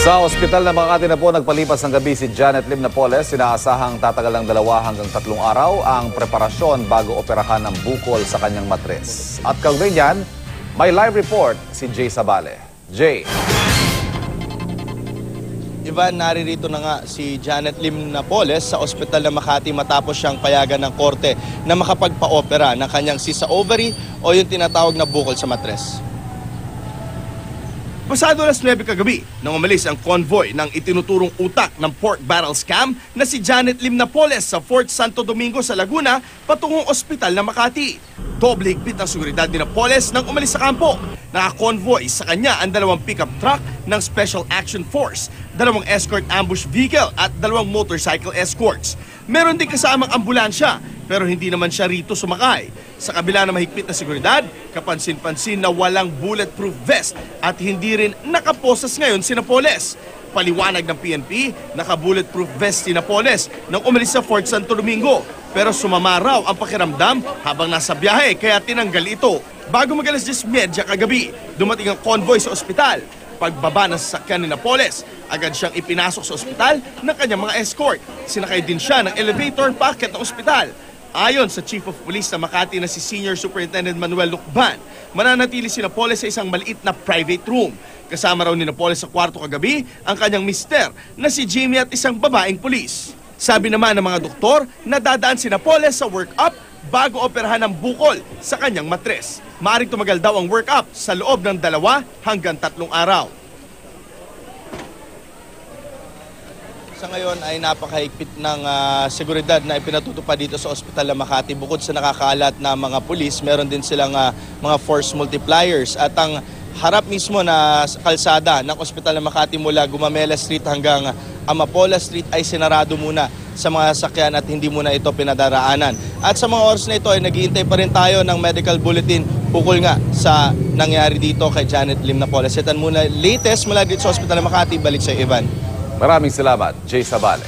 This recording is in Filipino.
Sa ospital ng Makati na po nagpalipas ng gabi si Janet Lim Napoles. Inaasahang tatagal ng 2 hanggang 3 araw ang preparasyon bago operahan ng bukol sa kanyang matres. At kaugnay niyan, may live report si Jay Sabale. Jay. Ivan, naririto na nga si Janet Lim Napoles sa ospital ng Makati matapos siyang payagan ng korte na makapagpa-opera ng kanyang cyst sa ovary o yung tinatawag na bukol sa matres. Pasado alas 9 kagabi nang umalis ang convoy ng itinuturong utak ng pork barrel scam na si Janet Lim Napoles sa Fort Santo Domingo sa Laguna patungong ospital ng Makati. Doble higpit ang seguridad ni Napoles nang umalis sa kampo. Naka-convoy sa kanya ang 2 pickup truck ng Special Action Force, 2 escort ambush vehicle at 2 motorcycle escorts. Meron din kasamang ambulansya pero hindi naman siya rito sumakay. Sa kabila ng mahigpit na seguridad, kapansin-pansin na walang bulletproof vest at hindi rin nakaposas ngayon si Napoles. Paliwanag ng PNP, naka-bulletproof vest si Napoles nang umalis sa Fort Santo Domingo. Pero sumama raw ang pakiramdam habang nasa biyahe kaya tinanggal ito. Bago mag-alas 10:30 kagabi, dumating ang convoy sa ospital. Pagbaba ng sasakyan ni Napoles, agad siyang ipinasok sa ospital ng kanyang mga escort. Sinakay din siya ng elevator paakyat ng ospital. Ayon sa Chief of Police ng Makati na si Senior Superintendent Manuel Lucban, mananatili si Napoles sa isang maliit na private room. Kasama raw ni Napoles sa kwarto kagabi ang kanyang mister na si Jimmy at isang babaeng pulis. Sabi naman ng mga doktor na dadaan si Napoles sa work-up bago operahan ng bukol sa kanyang matres. Maaring tumagal daw ang work-up sa loob ng 2 hanggang 3 araw. Sa ngayon ay napakahigpit ng seguridad na ipinatutupad dito sa ospital ng Makati. Bukod sa nakakalat na mga pulis, meron din silang mga force multipliers. At ang harap mismo na kalsada ng ospital ng Makati mula Gumamela Street hanggang Amapola Street ay sinarado muna sa mga sakyan at hindi muna ito pinadaraanan. At sa mga oras na ito ay naghihintay pa rin tayo ng medical bulletin ukol nga sa nangyari dito kay Janet Lim Napoles. Ito muna latest mula dito sa ospital ng Makati. Balik sa Ivan. Maraming salamat, Jay Sabale.